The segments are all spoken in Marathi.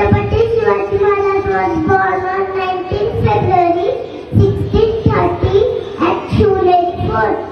Chhatrapati Shivaji Maharaj was born on 19 February 1630 at Shuleni Fort.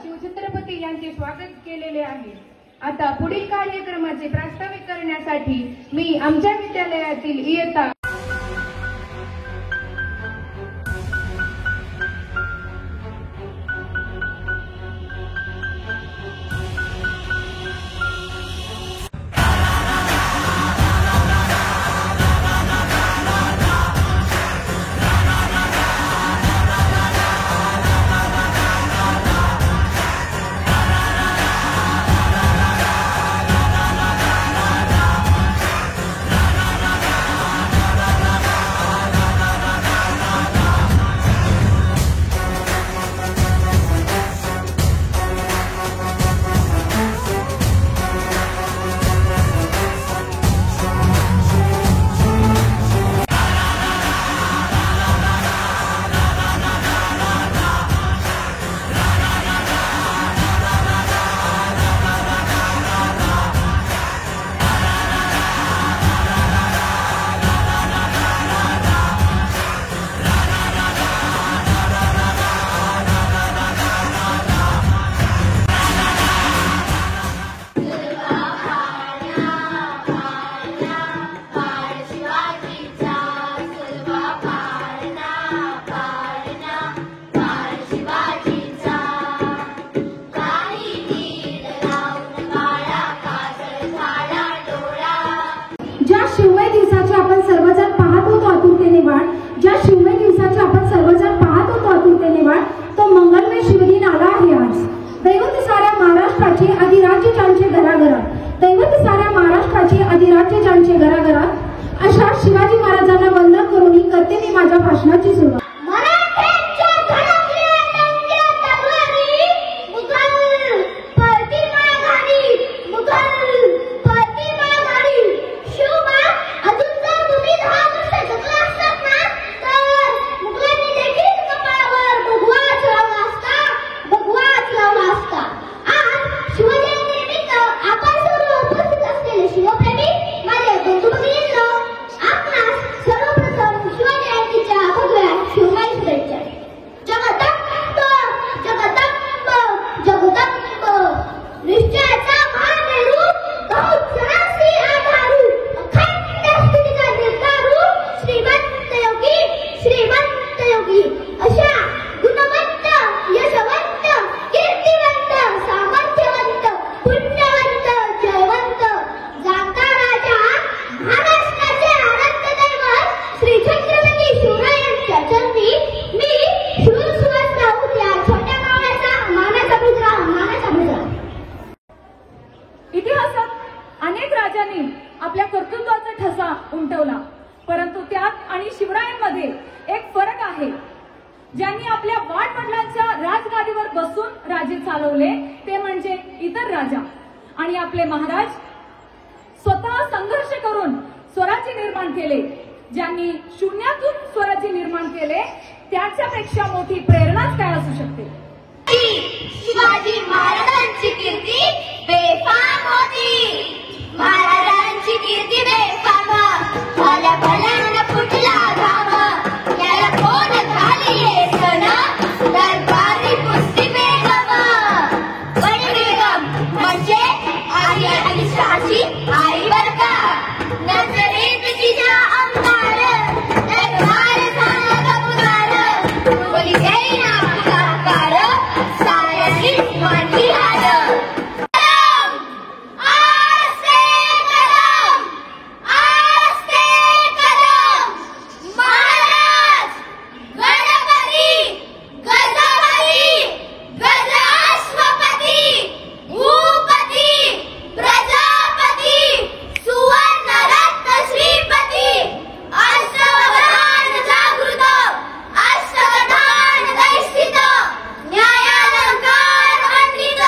Shivchhatrapati यांचे स्वागत केलेले आहे। आता पुढील कार्यक्रमाचे प्रास्ताविक करण्यासाठी मी आमच्या विद्यालयातील इयत्ता अशा शिवाजी महाराजांना वंदन करून करते मी माझ्या भाषणाची सुरुवात। शिवाजी बसून राज्य चालवले ते म्हणजे इतर राजा, आणि आपले महाराज स्वतः संघर्ष करून स्वराज्य निर्माण केले. ज्यांनी शून्यातून स्वराज्य निर्माण केले त्याच्यापेक्षा मोठी प्रेरणाच काय असू शकते. शिवाजी महाराजांची कीर्ती बेफाम होती. महाराजांची कीर्ती बेफाम. भल्या भल्यानं फुटला घाम. याला कोण घालिले सण. दरबारी कुस्ती बेगम. बडी बेगम म्हणजे आर्याची शाही आई बर का. नजरेत तिच्या अंगार दरबार झाला गमगार. बोली देईना पुढाकार. साऱ्यांनीच मांडली हार. न्यायालंकार मंडित.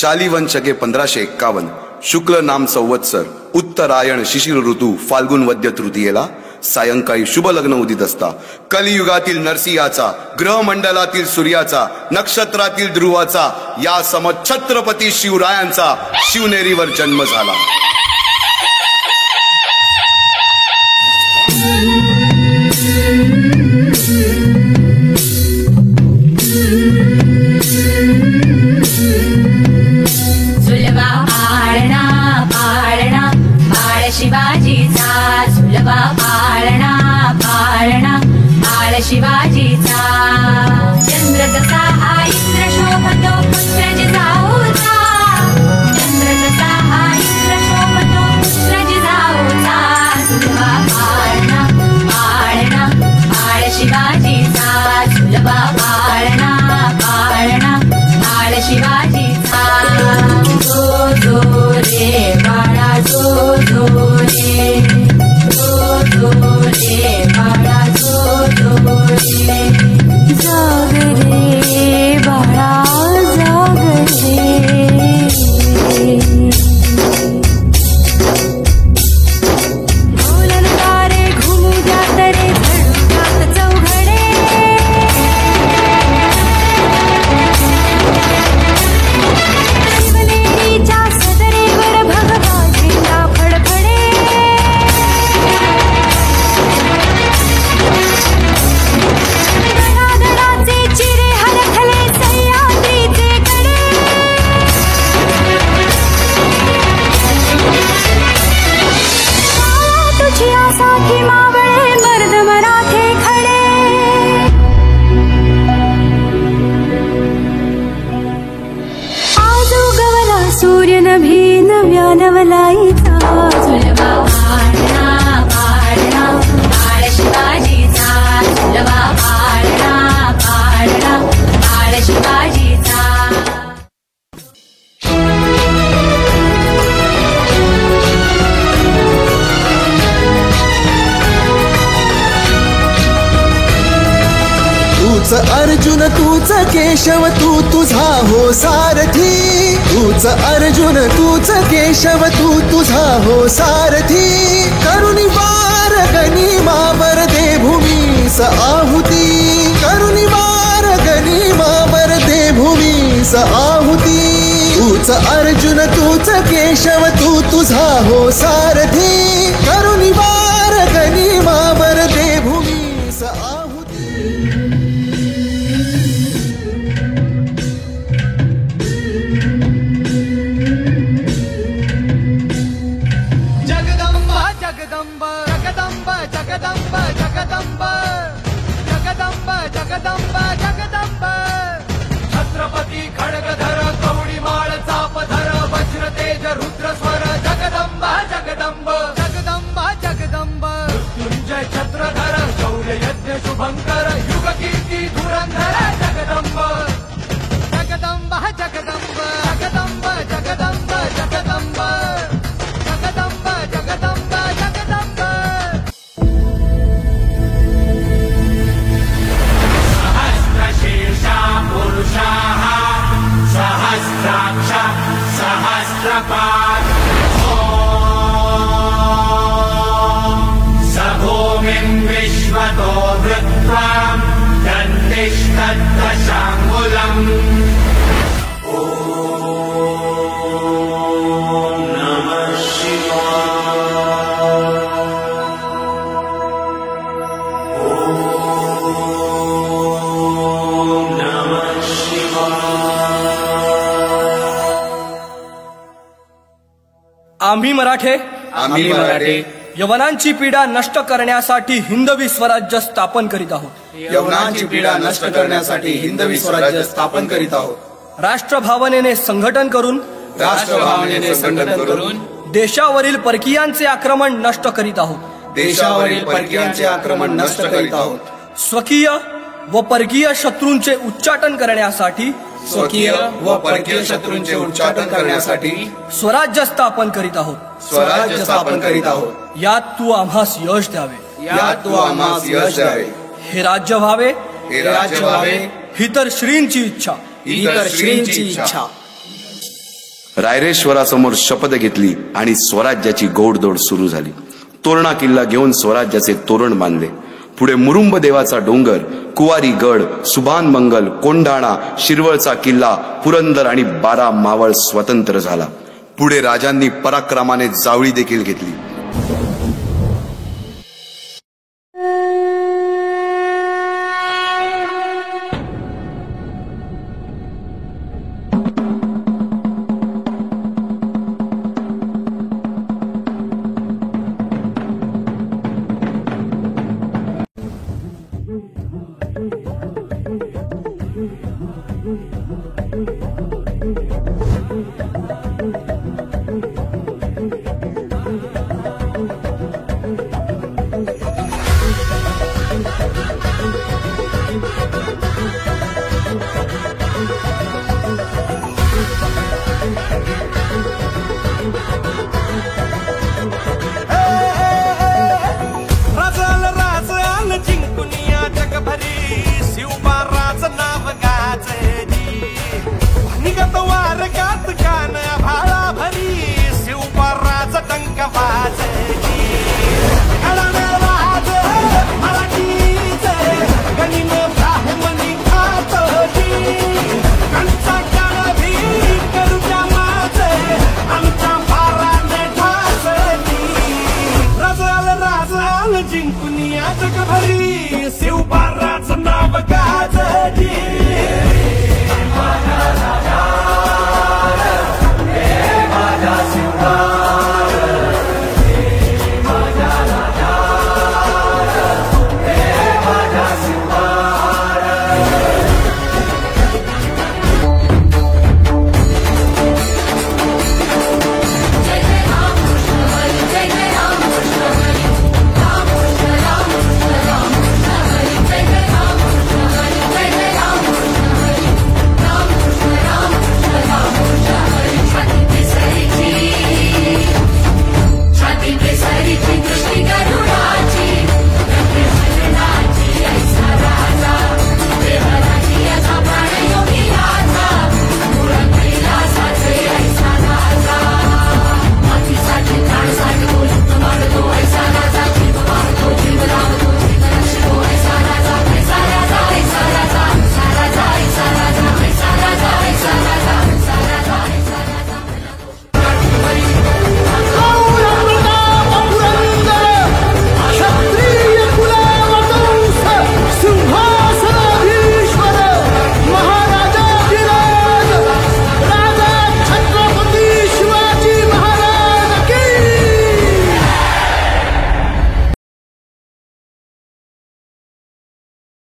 शालिवन शके 1551 शुक्ल नाम संवत्सर उत्तरायण शिशिर ऋतू फाल्गुन वद्य तृतीयेला सायंकाळी शुभ लग्न उदित असता कलियुगातील नरसिंहाचा ग्रहमंडलातील सूर्याचा नक्षत्रातील ध्रुवाचा या सम छत्रपती शिवरायांचा शिवनेरीवर जन्म झाला. सुलभा पाळणा पाळणा बाळ शिवाजीचा सुलभा पाळणा पाळणा बाळ शिवाजीचा चंद्र जसा हा इंद्र शोभतो पुत्र जिजाऊचा चंद्र जसा हा इंद्र शोभतो पुत्र जिजाऊचा सुलभा पाळणा पाळणा बाळ शिवाजीचा सुलभा पाळणा पाळणा बाळ शिवाजीचा जो जो रे बाळा जो जो रे जो जो रे बाळा जो जो रे जाग रे बाळा जाग रे ढोलन तारे घुमू जात रे झडूयात चौघडे शिवनेरीच्या सदरेवर भगवा झेंडा फडफडे धडाधडाचे चिरे हलखले सह्याद्रीचे कडे तुझी आसाखी मावळे मर्द मराठे खडे आज उगवला सूर्य नभी नव्या नवलाईचा सुलभा पाळणा पाळणा बाळ शिवाजीचा सुलभा पाळणा पाळणा बाळ शिवाजीचा तूच अर्जुन तूच केशव तू तुझा हो सारथी तूच अर्जुन तूच केशव तू तुझा हो सारथी करुणी वार गनिमावर दे भूमीस आहुती करुणी वार गनिमावर दे भूमीस आहुती तूच अर्जुन तूच केशव तू तुझा हो सारथी करुणी वार गनिमावर दे भूमीस आहुती. जगदंबा जगदंबा जगदंबा जगदंबा जगदंबा जगदंबा जगदंबा जगदंबा छत्रपती खडगधर कवडी माळ चापधर वज्र तेज रुद्र स्वर जगदंबा जगदंबा जगदंबा जगदंबा मृत्युंजय छत्रधर शौर्य यज्ञ शुभंकर युग कीर्ती धुरंधर जगदंबा जगदंबा जगदंबा जगदंबा जगदंबा जगदंबा जगदंबा जगदंबा जगदंबा सहस्रशीर्षा पुरुषाः सहस्राक्ष सहस्रपात् स भूमिं विश्वतो वृत्वा दन्तिष्ठद्दशाङ्गुलम् आम्ही मराठे यवनांची पीडा नष्ट करण्यासाठी हिंदवी स्वराज्य स्थापन करीत आहोत. यवनांची पीडा नष्ट करण्यासाठी हिंदवी स्वराज्य स्थापन करीत आहोत. राष्ट्रभावनेने संघटन करून राष्ट्रभावनेने संघटन करून देशावरील परकीयांचे आक्रमण नष्ट करीत आहोत. देशावरील परकीयांचे आक्रमण नष्ट करीत आहोत. स्वकीय व परकीय शत्रूंचे उच्चाटन करण्यासाठी स्वकीय व परकीय शत्रूंचे उच्चाटन करण्यासाठी स्वराज्य स्थापन करीत आहोत. स्वराज्य स्थापन करीत आहोत. यात तू आम्हास यश द्यावे. यात तू आम्हास यश द्यावे. हे राज्य व्हावे. हे राज्य व्हावे. ही तर श्रींची इच्छा. ही तर श्रींची इच्छा. रायरेश्वरासमोर शपथ घेतली आणि स्वराज्याची गोडदोड सुरू झाली. तोरणा किल्ला घेऊन स्वराज्याचे तोरण बांधले. पुढे मुरुंब देवाचा डोंगर, कुवारी गड, सुभान मंगल, कोंढाणा, शिरवळचा किल्ला, पुरंदर आणि 12 मावळ स्वतंत्र झाला. पुढे राजांनी पराक्रमाने जावळी देखील घेतली.